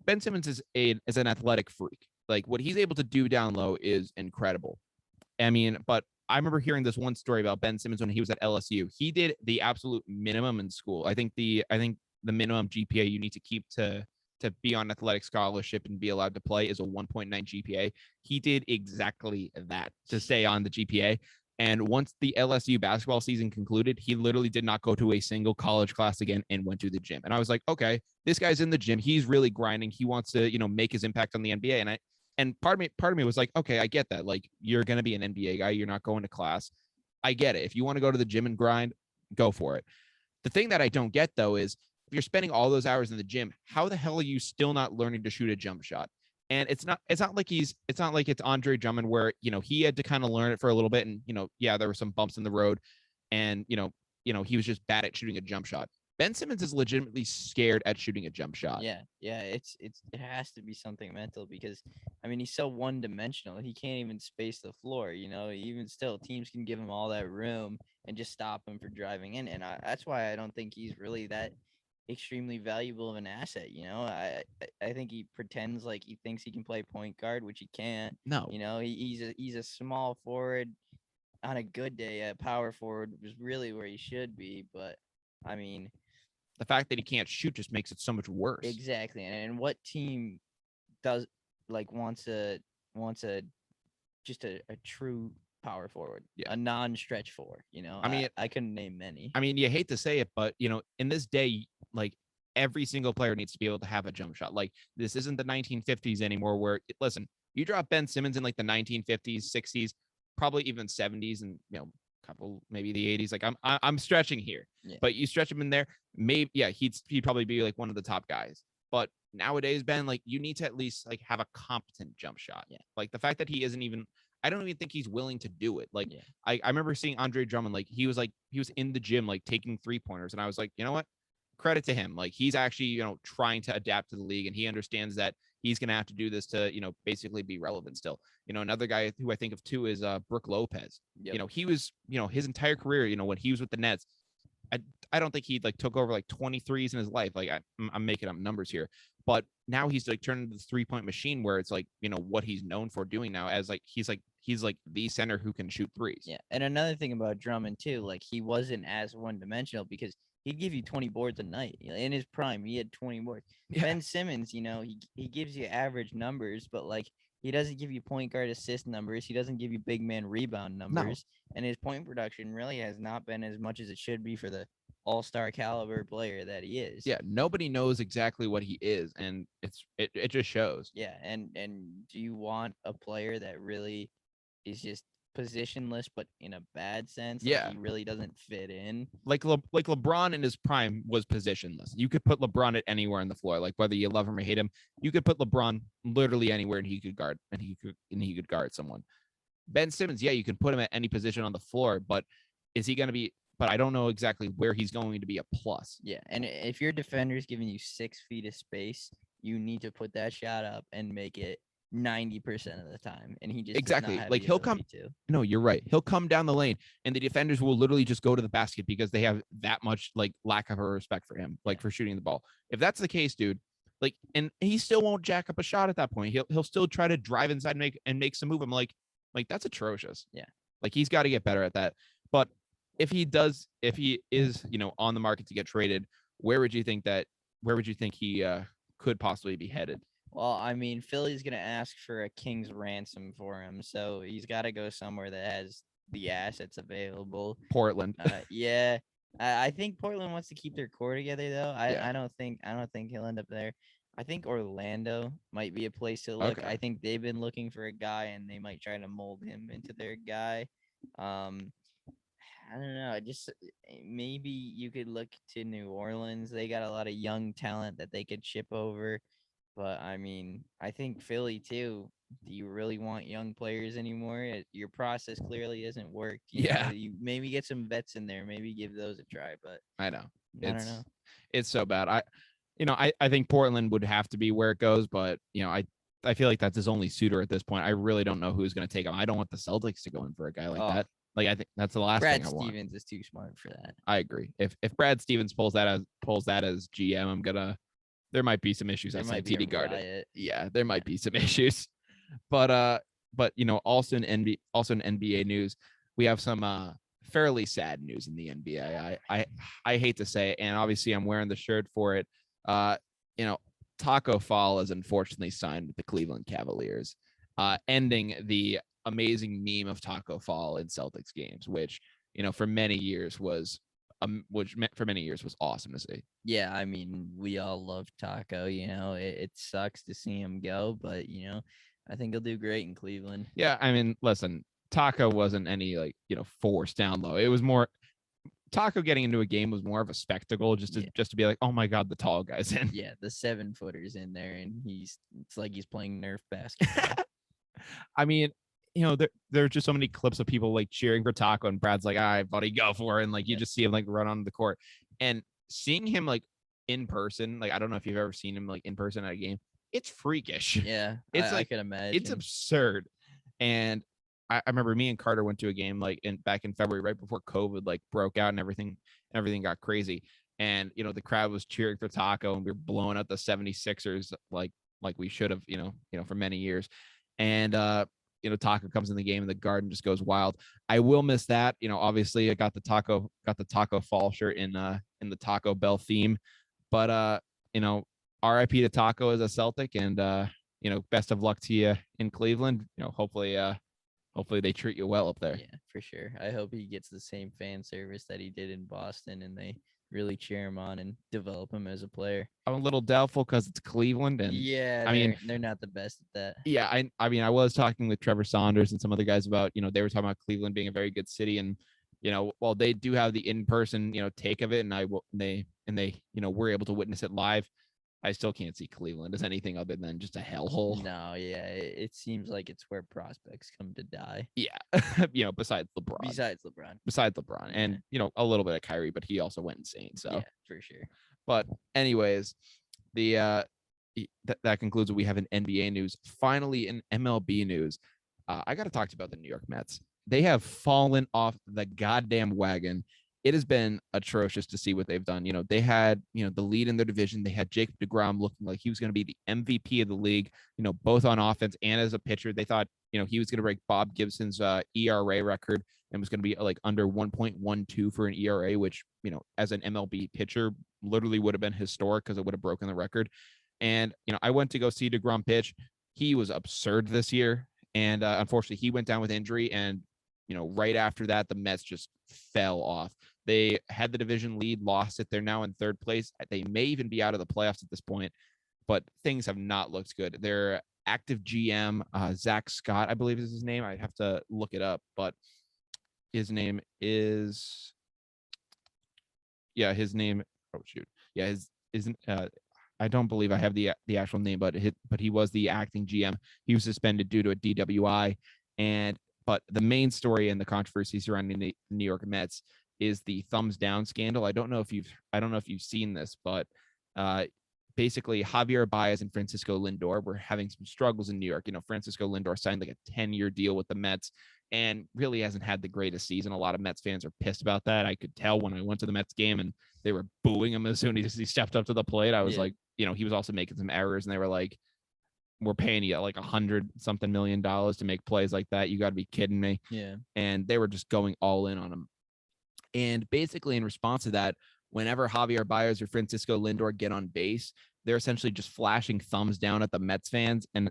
Ben Simmons is an athletic freak. Like, what he's able to do down low is incredible. I mean, but I remember hearing this one story about Ben Simmons when he was at LSU. He did the absolute minimum in school. I think the minimum GPA you need to keep to be on athletic scholarship and be allowed to play is a 1.9 GPA. He did exactly that to stay on the GPA. And once the LSU basketball season concluded, he literally did not go to a single college class again and went to the gym. And I was like, okay, this guy's in the gym. He's really grinding. He wants to, make his impact on the NBA. And part of me was like, okay, I get that. Like, you're going to be an NBA guy. You're not going to class. I get it. If you want to go to the gym and grind, go for it. The thing that I don't get, though, is if you're spending all those hours in the gym, how the hell are you still not learning to shoot a jump shot? And it's not like it's Andre Drummond where, he had to kind of learn it for a little bit. And, there were some bumps in the road and, he was just bad at shooting a jump shot. Ben Simmons is legitimately scared at shooting a jump shot. Yeah. It has to be something mental because I mean he's so one dimensional. He can't even space the floor. Even still, teams can give him all that room and just stop him for driving in. And that's why I don't think he's really that extremely valuable of an asset. I think he pretends like he thinks he can play point guard, which he can't. No. He's a small forward. On a good day, a power forward was really where he should be. But I mean, the fact that he can't shoot just makes it so much worse. Exactly. And what team does wants a just a true power forward, a non-stretch four? I mean, I couldn't name many. I mean, you hate to say it, but in this day, like every single player needs to be able to have a jump shot. Like this isn't the 1950s anymore. Where listen, you drop Ben Simmons in like the 1950s, 60s, probably even 70s, and couple maybe the 80s. Like I'm stretching here, but you stretch him in there, maybe he'd probably be like one of the top guys. But nowadays, Ben, like you need to at least like have a competent jump shot. Like the fact that he isn't even, I don't even think he's willing to do it. Like I remember seeing Andre Drummond, like he was in the gym like taking 3-pointers, and I was like, you know what? Credit to him. Like he's actually trying to adapt to the league, and he understands that he's going to have to do this to basically be relevant still. Another guy who I think of too is Brook Lopez. He was his entire career, when he was with the Nets, I don't think he like took over like 23s in his life. Like I'm making up numbers here, but now he's like turned into the 3-point machine where it's like what he's known for doing now, as like he's like the center who can shoot threes. And another thing about Drummond too, like he wasn't as one-dimensional because he'd give you 20 boards a night. In his prime, he had 20 boards. Ben Simmons, he gives you average numbers, but like he doesn't give you point guard assist numbers. He doesn't give you big man rebound numbers. No. And his point production really has not been as much as it should be for the all-star caliber player that he is. Yeah, nobody knows exactly what he is, and it just shows. Yeah, and do you want a player that really is just positionless, but in a bad sense? Like he really doesn't fit in. Like LeBron in his prime was positionless. You could put LeBron at anywhere on the floor, like whether you love him or hate him. You could put LeBron literally anywhere, and he could guard, and he could guard someone. Ben Simmons, you can put him at any position on the floor, but is he going to be? But I don't know exactly where he's going to be a plus. Yeah, and if your defender is giving you 6 feet of space, you need to put that shot up and make it 90% of the time. And he just exactly like he'll come. No, you're right. He'll come down the lane, and the defenders will literally just go to the basket because they have that much like lack of respect for him, like for shooting the ball. If that's the case, dude, like, and he still won't jack up a shot at that point. He'll still try to drive inside and make some move. I'm like that's atrocious. Yeah, like he's got to get better at that. But if he is, on the market to get traded, where would you think he could possibly be headed? Well, I mean, Philly's going to ask for a king's ransom for him, so he's got to go somewhere that has the assets available. Portland. I think Portland wants to keep their core together, though. I don't think he'll end up there. I think Orlando might be a place to look. Okay. I think they've been looking for a guy, and they might try to mold him into their guy. I don't know. Just maybe you could look to New Orleans. They got a lot of young talent that they could ship over. But I mean, I think Philly too. Do you really want young players anymore? Your process clearly hasn't worked. You know, you maybe get some vets in there. Maybe give those a try. But I know. I don't know. It's so bad. I think Portland would have to be where it goes. But I feel like that's his only suitor at this point. I really don't know who's going to take him. I don't want the Celtics to go in for a guy like that. Like I think that's the last thing I want. Brad Stevens is too smart for that. I agree. If Brad Stevens pulls that as GM, there might be some issues outside TD Garden. Yeah, there might be some issues. But also in NBA news, we have some fairly sad news in the NBA. I hate to say it, and obviously I'm wearing the shirt for it. Taco Fall is unfortunately signed with the Cleveland Cavaliers, ending the amazing meme of Taco Fall in Celtics games, which for many years was awesome to see. Yeah, I mean, we all love Taco. It sucks to see him go, but I think he'll do great in Cleveland. Yeah, I mean, listen, Taco wasn't any forced down low. It was more Taco getting into a game was more of a spectacle, just to be like, oh my god, the tall guy's in. Yeah, the 7-footers in there, and it's like he's playing Nerf basketball. I mean, there's just so many clips of people like cheering for Taco, and Brad's like, all right, buddy, go for it. And like you just see him like run onto the court. And seeing him like in person, like I don't know if you've ever seen him like in person at a game. It's freakish. Yeah, It's I like can imagine. it's absurd. And I remember me and Carter went to a game like back in February, right before COVID like broke out and everything got crazy. And the crowd was cheering for Taco, and we were blowing out the 76ers like we should have, for many years. And Taco comes in the game and the Garden just goes wild. I will miss that. Obviously I got the Taco fall shirt in the Taco Bell theme, but RIP to Taco as a Celtic, and best of luck to you in Cleveland. Hopefully they treat you well up there. Yeah, for sure. I hope he gets the same fan service that he did in Boston, and they really cheer him on and develop him as a player. I'm a little doubtful because it's Cleveland, and yeah, they're not the best at that. Yeah, I was talking with Trevor Saunders and some other guys about, they were talking about Cleveland being a very good city, and while they do have the in-person, take of it, and they were able to witness it live, I still can't see Cleveland as anything other than just a hellhole. No, yeah, it seems like it's where prospects come to die. Yeah, besides LeBron. Yeah. And a little bit of Kyrie, but he also went insane. So yeah, for sure. But anyways, that concludes what we have in NBA news. Finally, in MLB news, I got to talk to you about the New York Mets. They have fallen off the goddamn wagon. It has been atrocious to see what they've done. They had, the lead in their division. They had Jacob deGrom looking like he was going to be the MVP of the league, both on offense and as a pitcher. They thought, he was going to break Bob Gibson's ERA record and was going to be like under 1.12 for an ERA, which, as an MLB pitcher literally would have been historic because it would have broken the record. And, I went to go see deGrom pitch. He was absurd this year. And unfortunately, he went down with injury. And, right after that, the Mets just fell off. They had the division lead, lost it. They're now in third place. They may even be out of the playoffs at this point, but things have not looked good. Their active GM, Zach Scott, I believe is his name. I'd have to look it up, but his name is, his name. Oh shoot. Yeah. I don't believe I have the actual name, but he was the acting GM. He was suspended due to a DWI. But the main story and the controversy surrounding the New York Mets is the thumbs down scandal. I don't know if you've seen this, but basically Javier Baez and Francisco Lindor were having some struggles in New York. Francisco Lindor signed like a 10-year deal with the Mets and really hasn't had the greatest season. A lot of Mets fans are pissed about that. I could tell when I went to the Mets game and they were booing him as soon as he stepped up to the plate. I was like, he was also making some errors, and they were like, we're paying you like $100-something million to make plays like that. You got to be kidding me. Yeah. And they were just going all in on him. And basically in response to that, whenever Javier Baez or Francisco Lindor get on base, they're essentially just flashing thumbs down at the Mets fans. And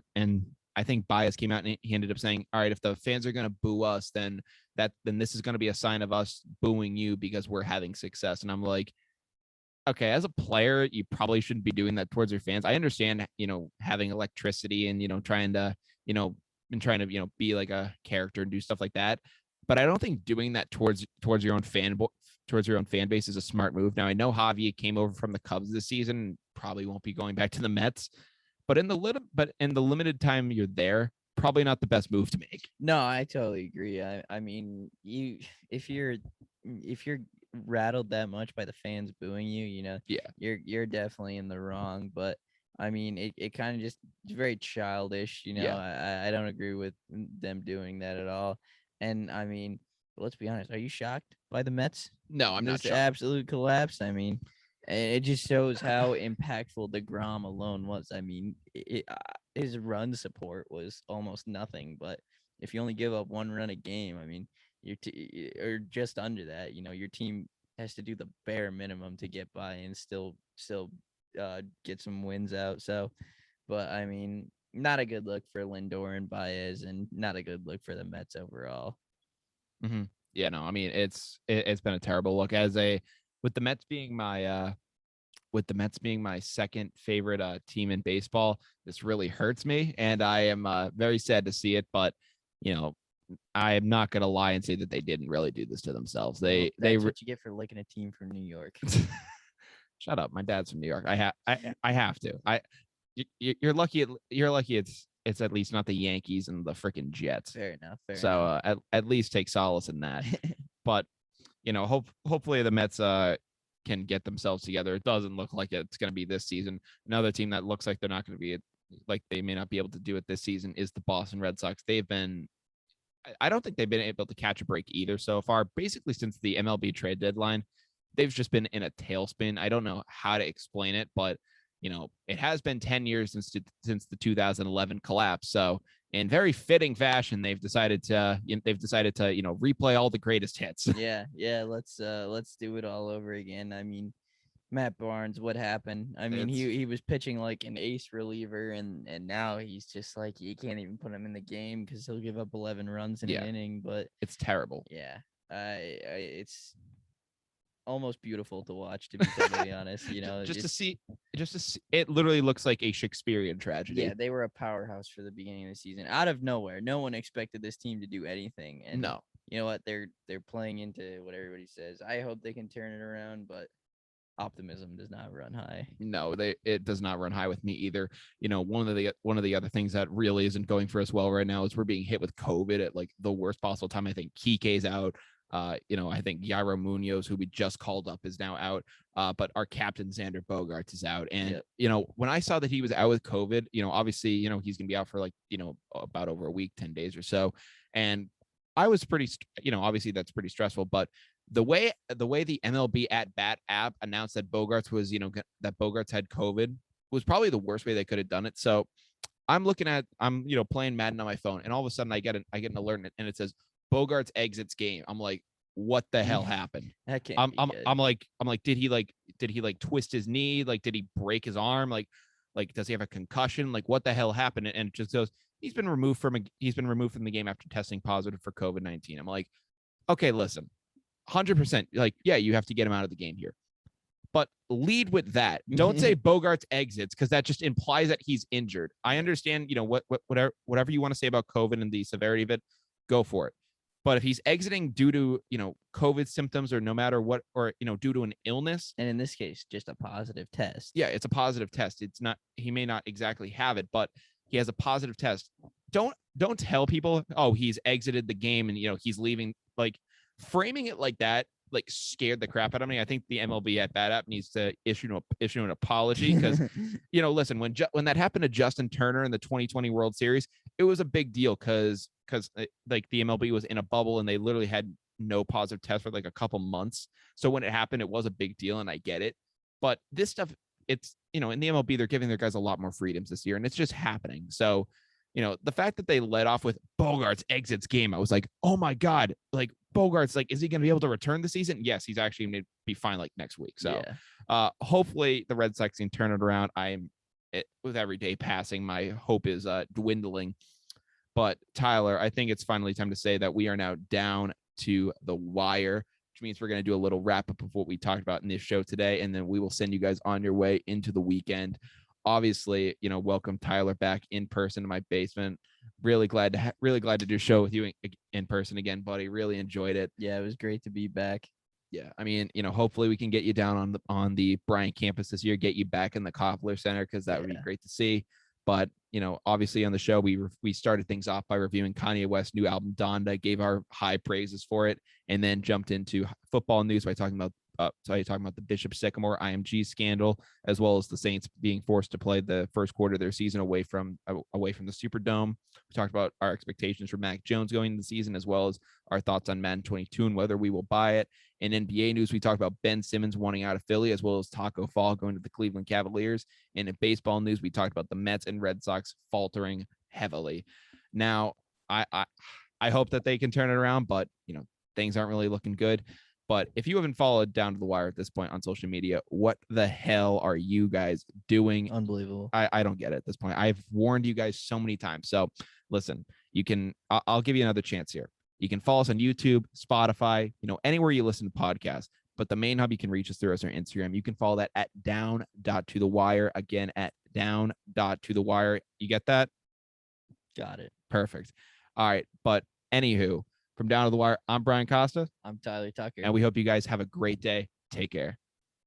I think Baez came out and he ended up saying, all right, if the fans are going to boo us, then this is going to be a sign of us booing you because we're having success. And I'm like, okay, as a player, you probably shouldn't be doing that towards your fans. I understand, having electricity and, trying to be like a character and do stuff like that. But I don't think doing that towards your own fan base is a smart move. Now, I know Javi came over from the Cubs this season and probably won't be going back to the Mets, but in the limited time you're there, probably not the best move to make. No, I totally agree. I mean, if you're rattled that much by the fans booing you, you're definitely in the wrong. But I mean, it kind of just very childish, I don't agree with them doing that at all. And I mean, let's be honest, are you shocked by the Mets? No, I'm not shocked. Absolute collapse. I mean, it just shows how impactful deGrom alone was. I mean, his run support was almost nothing, but if you only give up one run a game, I mean, or just under that, your team has to do the bare minimum to get by and still get some wins out. So, but I mean, not a good look for Lindor and Baez, and not a good look for the Mets overall. Mm-hmm. Yeah, no, I mean, it's been a terrible look with the Mets being my second favorite team in baseball. This really hurts me, and I am very sad to see it. But I am not gonna lie and say that they didn't really do this to themselves. That's what you get for liking a team from New York. Shut up. My dad's from New York. I have to. You're lucky. You're lucky. It's at least not the Yankees and the freaking Jets. Fair enough. At least take solace in that. But hopefully the Mets can get themselves together. It doesn't look like it's going to be this season. Another team that looks like they're not going to be like they may not be able to do it this season is the Boston Red Sox. I don't think they've been able to catch a break either so far. Basically, since the MLB trade deadline, they've just been in a tailspin. I don't know how to explain it, but it has been 10 years since the 2011 collapse. So in very fitting fashion, they've decided to replay all the greatest hits. Yeah. Let's do it all over again. I mean, Matt Barnes, what happened? I mean, he was pitching like an ace reliever, and now he's just like, you can't even put him in the game because he'll give up 11 runs in an inning. But it's terrible. Yeah, it's almost beautiful to watch, to be totally honest. Just to see, it literally looks like a Shakespearean tragedy. Yeah, they were a powerhouse for the beginning of the season. Out of nowhere, no one expected this team to do anything. And no, you know what? They're playing into what everybody says. I hope they can turn it around, but optimism does not run high. No, it does not run high with me either. One of the other things that really isn't going for us well right now is we're being hit with COVID at like the worst possible time. I think Kike's out. I think Yairo Munoz, who we just called up, is now out. But our captain Xander Bogaerts is out. And when I saw that he was out with COVID, obviously, he's gonna be out for like about over a week, 10 days or so. And I was pretty, obviously that's pretty stressful, but the way the MLB at bat app announced that Bogaerts was, that Bogaerts had COVID was probably the worst way they could have done it. So I'm playing Madden on my phone, and all of a sudden I get an alert, and it says Bogaerts exits game. I'm like, what the hell happened? I'm like, did he twist his knee? Like, did he break his arm? Like, does he have a concussion? Like, what the hell happened? And it just goes, he's been removed from the game after testing positive for COVID-19. I'm like, okay, listen, 100%. Like, yeah, you have to get him out of the game here, but lead with that. Don't say Bogaerts exits, because that just implies that he's injured. I understand, whatever you want to say about COVID and the severity of it, go for it. But if he's exiting due to, COVID symptoms or no matter what, or, due to an illness. And in this case, just a positive test. Yeah, it's a positive test. It's not, he may not exactly have it, but he has a positive test. Don't tell people, oh, he's exited the game and, he's leaving. Like, framing it like that, like, scared the crap out of me. I think the MLB at bat app needs to issue an apology, because, listen, when that happened to Justin Turner in the 2020 World Series, it was a big deal because like the MLB was in a bubble and they literally had no positive test for like a couple months. So when it happened, it was a big deal, and I get it. But this stuff, it's, in the MLB, they're giving their guys a lot more freedoms this year, and it's just happening. So, the fact that they led off with Bogaerts exits game, I was like, oh my God, like, Bogaerts, like, is he going to be able to return this season? Yes, he's actually going to be fine like next week. So hopefully the Red Sox can turn it around. With every day passing, my hope is dwindling. But Tyler, I think it's finally time to say that we are now down to the wire, which means we're going to do a little wrap up of what we talked about in this show today, and then we will send you guys on your way into the weekend. Obviously, welcome Tyler back in person to my basement. Really glad to do a show with you in person again, buddy. Really enjoyed it. Yeah, it was great to be back. Yeah, I mean, hopefully we can get you down on the Bryant campus this year, get you back in the Koffler Center, because that would be great to see. But, obviously on the show, we started things off by reviewing Kanye West's new album Donda, gave our high praises for it, and then jumped into football news by talking about the Bishop Sycamore IMG scandal, as well as the Saints being forced to play the first quarter of their season away from the Superdome. We talked about our expectations for Mac Jones going into the season, as well as our thoughts on Madden 22 and whether we will buy it. In NBA news, we talked about Ben Simmons wanting out of Philly, as well as Taco Fall going to the Cleveland Cavaliers. And in baseball news, we talked about the Mets and Red Sox faltering heavily. Now, I hope that they can turn it around, but things aren't really looking good. But if you haven't followed Down to the Wire at this point on social media, what the hell are you guys doing? Unbelievable. I don't get it at this point. I've warned you guys so many times. So listen, I'll give you another chance here. You can follow us on YouTube, Spotify, anywhere you listen to podcasts. But the main hub you can reach us through is our Instagram. You can follow that at down.tothewire. Again, at down.tothewire. You get that? Got it. Perfect. All right. But anywho, from Down to the Wire, I'm Brian Costa. I'm Tyler Tucker. And we hope you guys have a great day. Take care.